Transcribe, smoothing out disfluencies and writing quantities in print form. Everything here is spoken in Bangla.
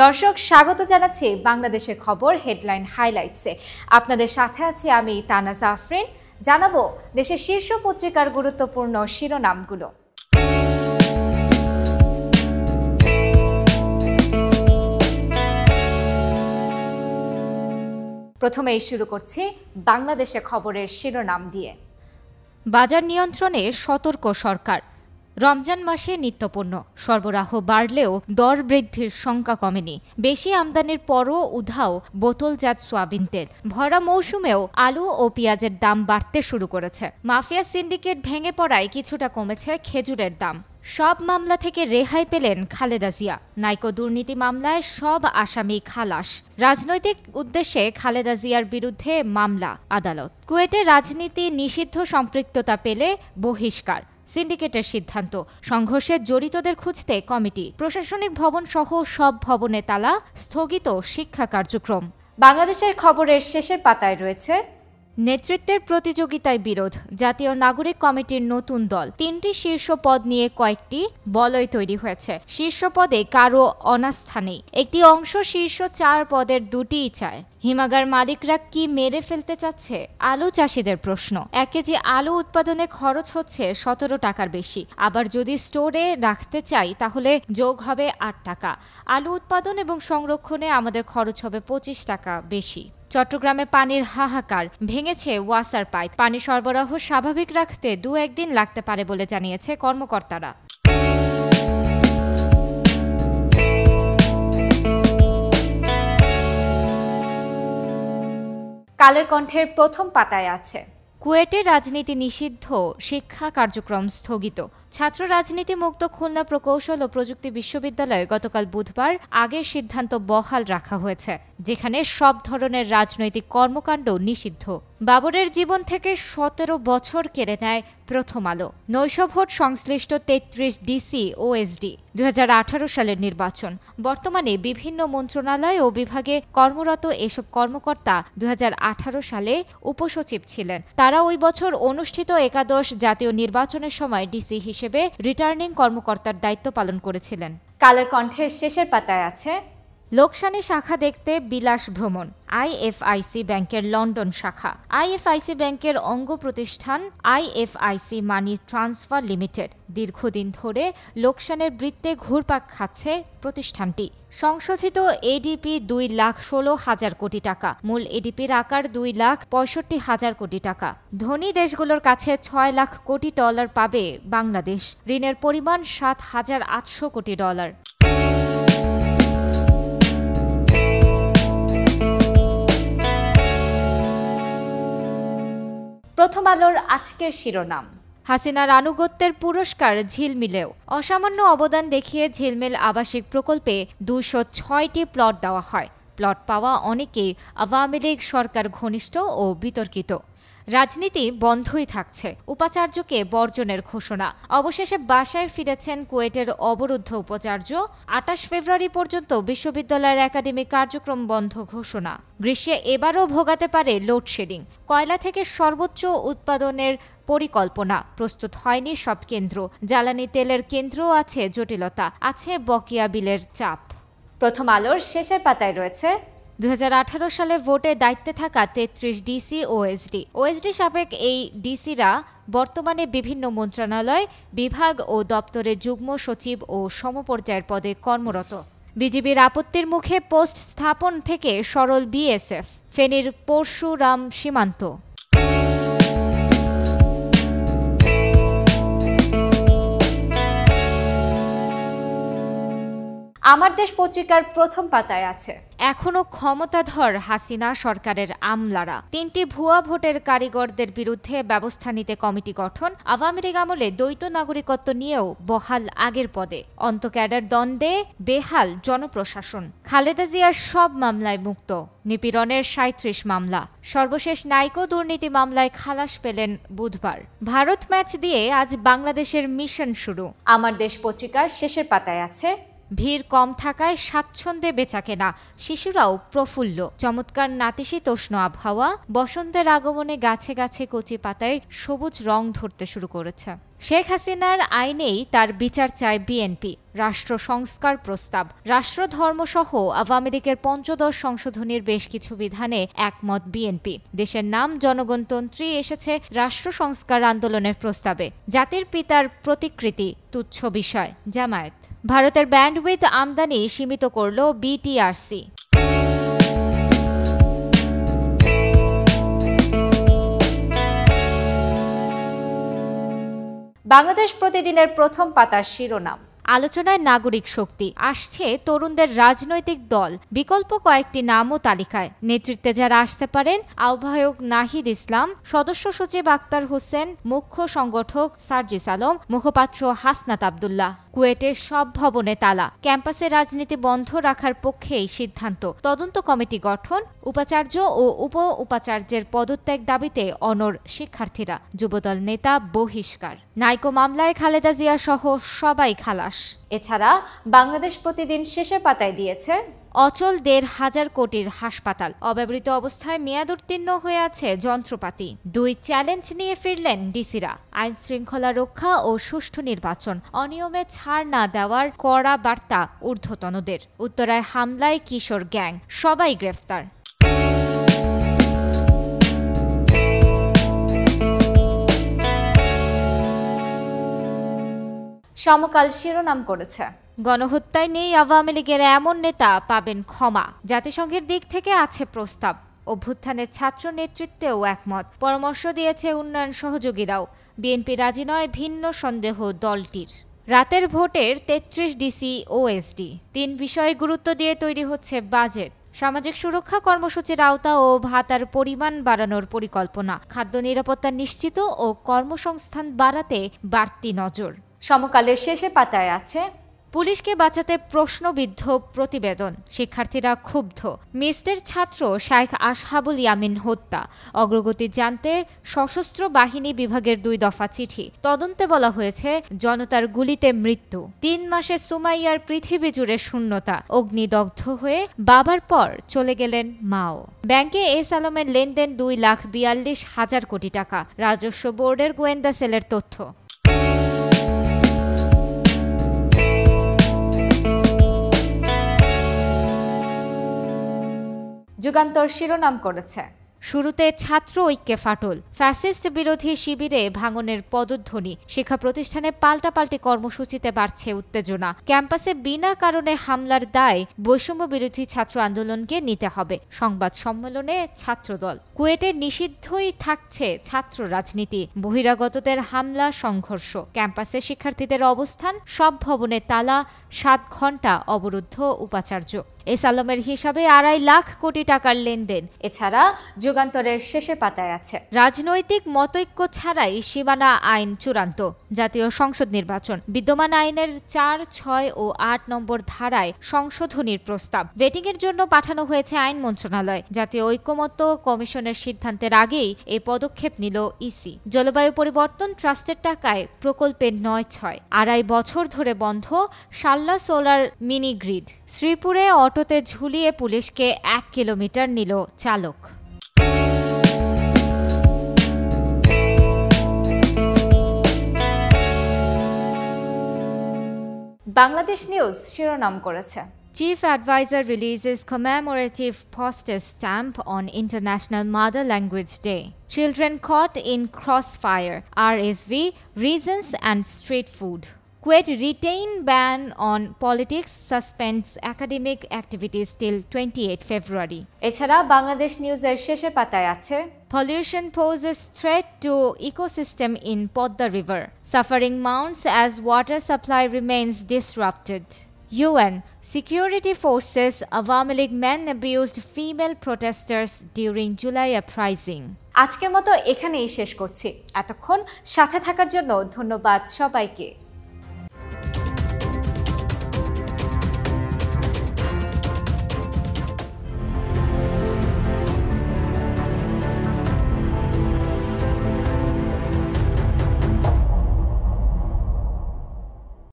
দর্শক স্বাগত জানাচ্ছি বাংলাদেশের খবর হেডলাইন হাইলাইটসে। আপনাদের সাথে আছি আমি তানা জাফরিন। জানাবো দেশের শীর্ষ পত্রিকার গুরুত্বপূর্ণ শিরোনামগুলো। প্রথমেই শুরু করছি বাংলাদেশের খবরের শিরোনাম দিয়ে। বাজার নিয়ন্ত্রণে সতর্ক সরকার। রমজান মাসে নিত্যপণ্য সরবরাহ বাড়লেও দর বৃদ্ধির শঙ্কা কমেনি। বেশি আমদানির পরও উধাও বোতলজাত সোয়াবিন তেল। ভরা মৌসুমেও আলু ও পেঁয়াজের দাম বাড়তে শুরু করেছে। মাফিয়া সিন্ডিকেট ভেঙে পড়ায় কিছুটা কমেছে খেজুরের দাম। সব মামলা থেকে রেহাই পেলেন খালেদা জিয়া। নাইকো দুর্নীতি মামলায় সব আসামি খালাস। রাজনৈতিক উদ্দেশ্যে খালেদা জিয়ার বিরুদ্ধে মামলা আদালত। কুয়েটে রাজনীতি নিষিদ্ধ সম্পৃক্ততা পেলে বহিষ্কার। সিন্ডিকেটের সিদ্ধান্ত। সংঘর্ষে জড়িতদের খুঁজতে কমিটি। প্রশাসনিক ভবন সহ সব ভবনে তালা। স্থগিত শিক্ষা কার্যক্রম। বাংলাদেশের খবরের শেষের পাতায় রয়েছে নেতৃত্বের প্রতিযোগিতায় বিরোধ। জাতীয় নাগরিক কমিটির নতুন দল। ৩টি শীর্ষ পদ নিয়ে কয়েকটি বলয় তৈরি হয়েছে। শীর্ষ পদে কারো অনাস্থা নেই। একটি অংশ শীর্ষ ৪ পদের দুটিই চায়। হিমাগার মালিকরা কি মেরে ফেলতে চাচ্ছে? আলু চাষিদের প্রশ্ন। ১ কেজি আলু উৎপাদনে খরচ হচ্ছে ১৭ টাকার বেশি। আবার যদি স্টোরে রাখতে চাই তাহলে যোগ হবে ৮ টাকা। আলু উৎপাদন এবং সংরক্ষণে আমাদের খরচ হবে ২৫ টাকা বেশি। চট্টগ্রামে পানির হাহাকার। ভেঙেছে ওয়াসার পাইপ। পানি সরবরাহ স্বাভাবিক রাখতে ২-১ দিন লাগতে পারে বলে জানিয়েছে কর্মকর্তারা। কালের কণ্ঠের প্রথম পাতায় আছে কুয়েটে রাজনীতি নিষিদ্ধ, শিক্ষা কার্যক্রম স্থগিত। ছাত্র রাজনীতি মুক্ত খুলনা প্রকৌশল ও প্রযুক্তি বিশ্ববিদ্যালয়ে গতকাল বুধবার আগের সিদ্ধান্ত বহাল রাখা হয়েছে, যেখানে সব ধরনের রাজনৈতিক কর্মকাণ্ড নিষিদ্ধ। বাবরের জীবন থেকে ১৭ বছর কেড়ে নেয় প্রথম আলো। নৈশভোট সংশ্লিষ্ট ৩৩ ডিসি ও এসডি। ২০১৮ সালের নির্বাচন। বর্তমানে বিভিন্ন মন্ত্রণালয় ও বিভাগে কর্মরত এসব কর্মকর্তা ২০১৮ সালে উপসচিব ছিলেন। তারা ওই বছর অনুষ্ঠিত একাদশ জাতীয় নির্বাচনের সময় ডিসি হিসেবে রিটার্নিং কর্মকর্তার দায়িত্ব পালন করেছিলেন। কালের কণ্ঠের শেষের পাতায় আছে লোকসানি শাখা দেখতে বিলাস ভ্রমণ। আইএফআইসি ব্যাংকের লন্ডন শাখা। আইএফআইসি ব্যাংকের অঙ্গ প্রতিষ্ঠান আইএফআইসি মানি ট্রান্সফার লিমিটেড দীর্ঘদিন ধরে লোকসানের বৃত্তে ঘুরপাক খাচ্ছে প্রতিষ্ঠানটি। সংশোধিত এডিপি ২,১৬,০০০ কোটি টাকা। মূল এডিপির আকার ২,৬৫,০০০ কোটি টাকা। ধনী দেশগুলোর কাছে ৬ লাখ কোটি ডলার পাবে বাংলাদেশ। ঋণের পরিমাণ ৭,৮০০ কোটি ডলার। প্রথম আলোর আজকের শিরোনাম। হাসিনার আনুগত্যের পুরস্কার ঝিলমিলেও। অসামান্য অবদান দেখিয়ে ঝিলমিল আবাসিক প্রকল্পে ২০৬টি প্লট দেওয়া হয়। প্লট পাওয়া অনেকেই আওয়ামী লীগ সরকার ঘনিষ্ঠ ও বিতর্কিত। রাজনীতি বন্ধই থাকছে। উপাচার্যকে বর্জনের ঘোষণা। অবশেষে বাসায় ফিরেছেন কুয়েটের অবরুদ্ধ উপাচার্য। ২৮ ফেব্রুয়ারি পর্যন্ত বিশ্ববিদ্যালয়ের একাডেমিক কার্যক্রম বন্ধ ঘোষণা। গ্রীষ্মে এবারও ভোগাতে পারে লোডশেডিং। কয়লা থেকে সর্বোচ্চ উৎপাদনের পরিকল্পনা। প্রস্তুত হয়নি সব কেন্দ্র। জ্বালানি তেলের কেন্দ্রও আছে জটিলতা। আছে বকেয়া বিলের চাপ। প্রথম আলোর শেষের পাতায় রয়েছে ২০১৮ সালে ভোটে দায়িত্বে থাকা ৩৩ ডিসি ও এসডি। ওএসডি সাবেক এই ডিসিরা বর্তমানে বিভিন্ন মন্ত্রণালয়, বিভাগ ও দপ্তরে যুগ্ম সচিব ও সমপর্যায়ের পদে কর্মরত। বিজিবির আপত্তির মুখে পোস্ট স্থাপন থেকে সরল বিএসএফ। ফেনীর পরশুরাম সীমান্ত। আমার দেশ পত্রিকার প্রথম পাতায় আছে এখনো ক্ষমতাধর হাসিনা সরকারের আমলারা। ৩টি ভুয়া ভোটের কারিগরদের বিরুদ্ধে ব্যবস্থা নিতে কমিটি গঠন। আওয়ামী লীগ আমলে দ্বৈত নাগরিকত্ব নিয়েও বহাল আগের পদে। অন্তঃক্যাডার দ্বন্দ্বে বেহাল জনপ্রশাসন। খালেদা জিয়ার সব মামলায় মুক্ত। নিপীড়নের ৩৭ মামলা। সর্বশেষ নাইকো দুর্নীতি মামলায় খালাস পেলেন বুধবার। ভারত ম্যাচ দিয়ে আজ বাংলাদেশের মিশন শুরু। আমার দেশ পত্রিকার শেষের পাতায় আছে ভিড় কম থাকায় স্বাচ্ছন্দ্যে বেচাকেনা। শিশুরাও প্রফুল্ল। চমৎকার নাতিশীতোষ্ণ আবহাওয়া। বসন্তের আগমনে গাছে গাছে কচি পাতায় সবুজ রং ধরতে শুরু করেছে। শেখ হাসিনার আইনেই তার বিচার চায় বিএনপি। রাষ্ট্র সংস্কার প্রস্তাব। রাষ্ট্র ধর্মসহ আওয়ামী লীগের পঞ্চদশ সংশোধনীর বেশ কিছু বিধানে একমত বিএনপি। দেশের নাম জনগণতন্ত্রী এসেছে রাষ্ট্র সংস্কার আন্দোলনের প্রস্তাবে। জাতির পিতার প্রতিকৃতি তুচ্ছ বিষয়। জামায়াত। ভারতের ব্যান্ডউইথ আমদানি সীমিত করল বিটিআরসি। বাংলাদেশ প্রতিদিনের প্রথম পাতার শিরোনাম। আলোচনায় নাগরিক শক্তি। আসছে তরুণদের রাজনৈতিক দল। বিকল্প কয়েকটি নামও তালিকায়। নেতৃত্বে যারা আসতে পারেন: আহ্বায়ক নাহিদ ইসলাম, সদস্য সচিব আক্তার হোসেন, মুখ্য সংগঠক সার্জিস আলম, মুখপাত্র হাসনাত আব্দুল্লাহ। কুয়েটের সব ভবনে তালা। ক্যাম্পাসে রাজনীতি বন্ধ রাখার পক্ষেই সিদ্ধান্ত। তদন্ত কমিটি গঠন। উপাচার্য ও উপ উপাচার্যের পদত্যাগ দাবিতে অনড় শিক্ষার্থীরা। যুবদল নেতা বহিষ্কার। নাইকো মামলায় খালেদা জিয়া সহ সবাই খালাস। এছাড়া বাংলাদেশ প্রতিদিন শেষের পাতায় দিয়েছে অচল ১,৫০০ কোটির হাসপাতাল। অব্যবহৃত অবস্থায় মেয়াদোত্তীর্ণ হয়ে আছে যন্ত্রপাতি। ২ চ্যালেঞ্জ নিয়ে ফিরলেন ডিসিরা। আইন শৃঙ্খলা রক্ষা ও সুষ্ঠু নির্বাচন। অনিয়মে ছাড় না দেওয়ার কড়া বার্তা ঊর্ধ্বতনদের। উত্তরায় হামলায় কিশোর গ্যাং, সবাই গ্রেফতার। সমকাল শিরোনাম করেছে, গণহত্যায় নেই আওয়ামী লীগের এমন নেতা পাবেন ক্ষমা। জাতিসংঘের দিক থেকে আছে প্রস্তাব। অভ্যুত্থানের ছাত্র নেতৃত্বেও একমত। পরামর্শ দিয়েছে উন্নয়ন সহযোগীরাও। বিএনপি রাজি নয় ভিন্ন সন্দেহ দলটির। রাতের ভোটের ৩৩ ডিসি ও এসডি। ৩ বিষয়ে গুরুত্ব দিয়ে তৈরি হচ্ছে বাজেট। সামাজিক সুরক্ষা কর্মসূচির আওতা ও ভাতার পরিমাণ বাড়ানোর পরিকল্পনা। খাদ্য নিরাপত্তা নিশ্চিত ও কর্মসংস্থান বাড়াতে বাড়তি নজর। সমকালের শেষে পাতায় আছে পুলিশকে বাঁচাতে প্রশ্নবিদ্ধ প্রতিবেদন। শিক্ষার্থীরা ক্ষুব্ধ। মিস্টের ছাত্র শাইখ আসহাবুল ইয়ামিন হত্যা। অগ্রগতি জানতে সশস্ত্র বাহিনী বিভাগের ২ দফা চিঠি। তদন্তে বলা হয়েছে জনতার গুলিতে মৃত্যু। ৩ মাসে সুমাইয়ার পৃথিবী জুড়ে শূন্যতা। অগ্নিদগ্ধ হয়ে বাবার পর চলে গেলেন মাও। ব্যাংকে এস আলমের লেনদেন ২,৪২,০০০ কোটি টাকা। রাজস্ব বোর্ডের গোয়েন্দা সেলের তথ্য। যুগান্তর শিরোনাম করেছে, শুরুতে ছাত্র ঐক্যে ফাটল। ফ্যাসিস্ট বিরোধী শিবিরে ভাঙনের পদধ্বনি। শিক্ষা প্রতিষ্ঠানে পাল্টাপাল্টি কর্মসূচিতে বাড়ছে উত্তেজনা। ক্যাম্পাসে বিনা কারণে হামলার দায় বৈষম্য বিরোধী ছাত্র আন্দোলনকে নিতে হবে। সংবাদ সম্মেলনে ছাত্রদল। কুয়েটে নিষিদ্ধই থাকছে ছাত্র রাজনীতি। বহিরাগতদের হামলা সংঘর্ষ। ক্যাম্পাসে শিক্ষার্থীদের অবস্থান। সব ভবনে তালা। ৭ ঘণ্টা অবরুদ্ধ উপাচার্য। এস আলমের হিসাবে ২.৫ লাখ কোটি টাকার লেনদেন। এছাড়া যুগান্তরের শেষে পাতায় আছে রাজনৈতিক মতৈক্য ছাড়াই সীমানা আইন চূড়ান্ত। জাতীয় সংসদ নির্বাচন। বিদ্যমান আইনের ৪, ৬ ও ৮ নম্বর ধারায় সংশোধনীর প্রস্তাব ভেটিংয়ের জন্য পাঠানো হয়েছে আইন মন্ত্রণালয়। জাতীয় ঐকমত্য কমিশনের সিদ্ধান্তের আগেই এই পদক্ষেপ নিল ইসি। জলবায়ু পরিবর্তন ট্রাস্টের টাকায় প্রকল্পে ৯/৬। ২.৫ বছর ধরে বন্ধ শাল্লা সোলার মিনি গ্রিড। শ্রীপুরে অটোতে ঝুলিয়ে পুলিশকে ১ কিলোমিটার নিল চালক। বাংলাদেশ নিউজ শিরোনাম করেছে, Chief Advisor releases commemorative postage stamp on International Mother Language Day. Children caught in crossfire. RSV, reasons and street food. Kuwait retain ban on politics, suspends academic activities till 28 February. এছাড়া বাংলাদেশ নিউজের শেষে পাতায় আছে Pollution poses threat to ecosystem in Podda River. Suffering mounts as water supply remains disrupted. UN Security forces Awami League men abused female protesters during July uprising. আজকের মতো এখানেই শেষ করছি। এতক্ষণ সাথে থাকার জন্য ধন্যবাদ সবাইকে।